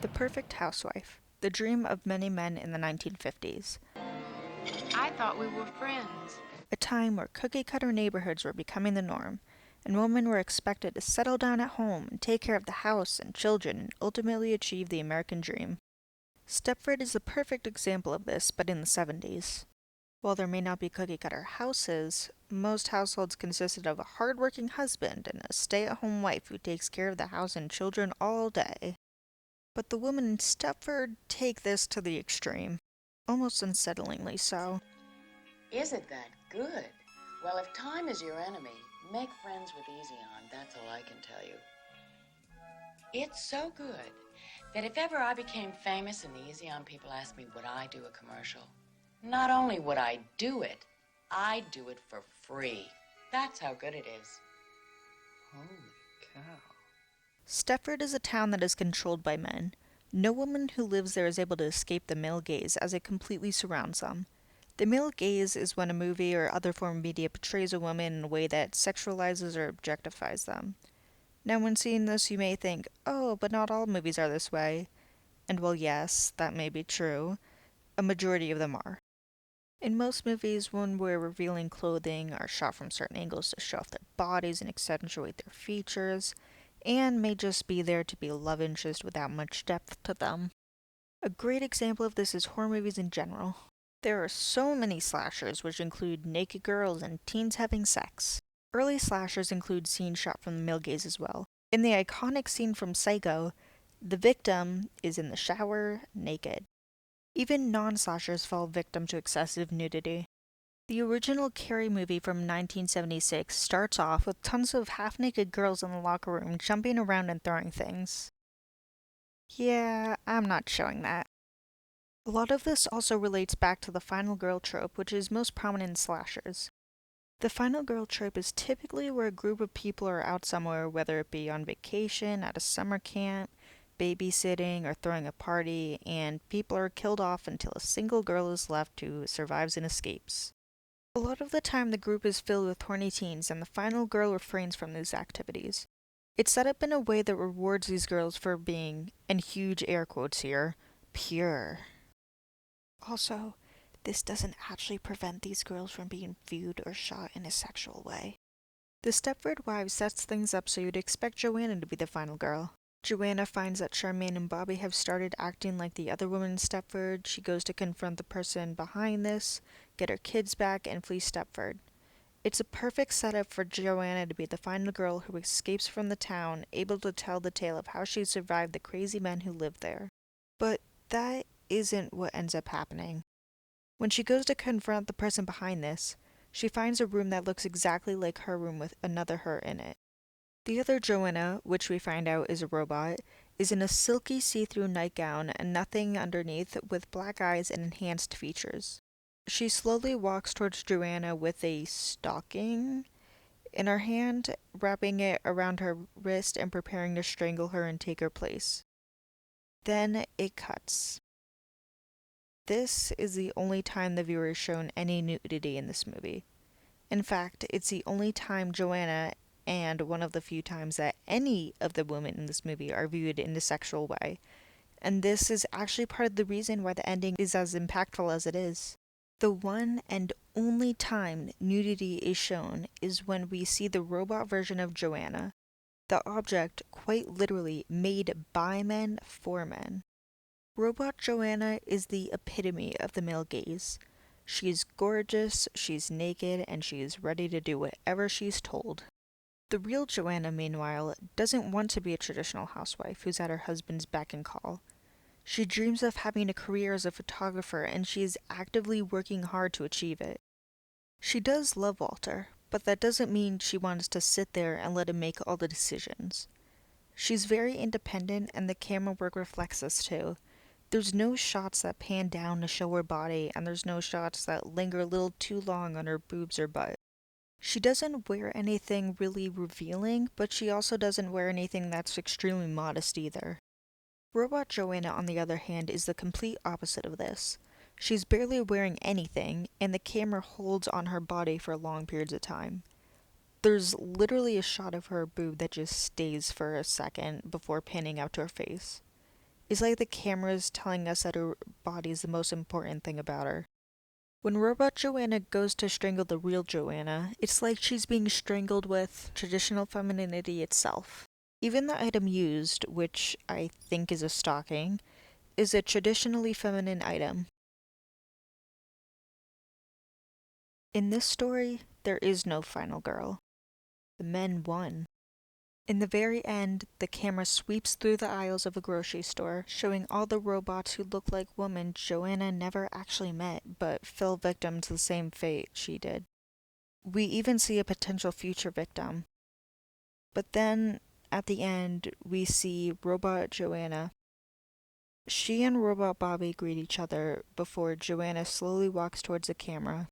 The perfect housewife, the dream of many men in the 1950s, I thought we were friends. a time where cookie-cutter neighborhoods were becoming the norm, and women were expected to settle down at home and take care of the house and children and ultimately achieve the American dream. Stepford is the perfect example of this, but in the 70s. While there may not be cookie-cutter houses, most households consisted of a hard-working husband and a stay-at-home wife who takes care of the house and children all day. But the women in Stepford take this to the extreme, almost unsettlingly so. Is it that good? Well, if time is your enemy, make friends with Easy On. That's all I can tell you. It's so good that if ever I became famous and the Easy On people asked me would I do a commercial, not only would I do it, I'd do it for free. That's how good it is. Holy cow. Stepford is a town that is controlled by men. No woman who lives there is able to escape the male gaze as it completely surrounds them. The male gaze is when a movie or other form of media portrays a woman in a way that sexualizes or objectifies them. Now, when seeing this, you may think, oh, but not all movies are this way. And well, yes, that may be true. A majority of them are. In most movies, women wear revealing clothing, are shot from certain angles to show off their bodies and accentuate their features, and may just be there to be a love interest without much depth to them. A great example of this is horror movies in general. There are so many slashers which include naked girls and teens having sex. Early slashers include scenes shot from the male gaze as well. In the iconic scene from Psycho, the victim is in the shower, naked. Even non-slashers fall victim to excessive nudity. The original Carrie movie from 1976 starts off with tons of half-naked girls in the locker room jumping around and throwing things. Yeah, I'm not showing that. A lot of this also relates back to the final girl trope, which is most prominent in slashers. The final girl trope is typically where a group of people are out somewhere, whether it be on vacation, at a summer camp, babysitting, or throwing a party, and people are killed off until a single girl is left who survives and escapes. A lot of the time the group is filled with horny teens, and the final girl refrains from these activities. It's set up in a way that rewards these girls for being, and huge air quotes here, pure. Also, this doesn't actually prevent these girls from being viewed or shot in a sexual way. The Stepford Wives sets things up so you'd expect Joanna to be the final girl. Joanna finds that Charmaine and Bobby have started acting like the other women in Stepford. She goes to confront the person behind this, get her kids back, and flee Stepford. It's a perfect setup for Joanna to be the final girl who escapes from the town, able to tell the tale of how she survived the crazy men who lived there. But that isn't what ends up happening. When she goes to confront the person behind this, she finds a room that looks exactly like her room with another her in it. The other Joanna, which we find out is a robot, is in a silky see-through nightgown and nothing underneath with black eyes and enhanced features. She slowly walks towards Joanna with a stocking in her hand, wrapping it around her wrist and preparing to strangle her and take her place. Then it cuts. This is the only time the viewer is shown any nudity in this movie. In fact, it's the only time Joanna, and one of the few times that any of the women in this movie are viewed in a sexual way. And this is actually part of the reason why the ending is as impactful as it is. The one and only time nudity is shown is when we see the robot version of Joanna, the object quite literally made by men for men. Robot Joanna is the epitome of the male gaze. She's gorgeous, she's naked, and she is ready to do whatever she's told. The real Joanna, meanwhile, doesn't want to be a traditional housewife who's at her husband's beck and call. She dreams of having a career as a photographer, and she is actively working hard to achieve it. She does love Walter, but that doesn't mean she wants to sit there and let him make all the decisions. She's very independent, and the camera work reflects this too. There's no shots that pan down to show her body, and there's no shots that linger a little too long on her boobs or butt. She doesn't wear anything really revealing, but she also doesn't wear anything that's extremely modest either. Robot Joanna, on the other hand, is the complete opposite of this. She's barely wearing anything, and the camera holds on her body for long periods of time. There's literally a shot of her boob that just stays for a second before panning out to her face. It's like the camera's telling us that her body is the most important thing about her. When Robot Joanna goes to strangle the real Joanna, it's like she's being strangled with traditional femininity itself. Even the item used, which I think is a stocking, is a traditionally feminine item. In this story, there is no final girl. The men won. In the very end, the camera sweeps through the aisles of a grocery store, showing all the robots who look like women Joanna never actually met, but fell victim to the same fate she did. We even see a potential future victim. But then, at the end, we see Robot Joanna. She and Robot Bobby greet each other before Joanna slowly walks towards the camera.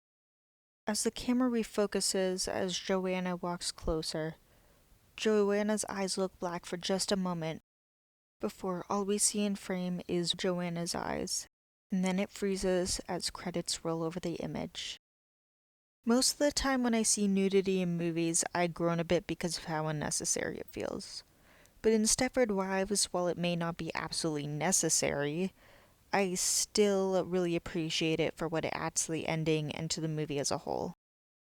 As the camera refocuses as Joanna walks closer, Joanna's eyes look black for just a moment before all we see in frame is Joanna's eyes, and then it freezes as credits roll over the image. Most of the time when I see nudity in movies, I groan a bit because of how unnecessary it feels. But in Stepford Wives, while it may not be absolutely necessary, I still really appreciate it for what it adds to the ending and to the movie as a whole.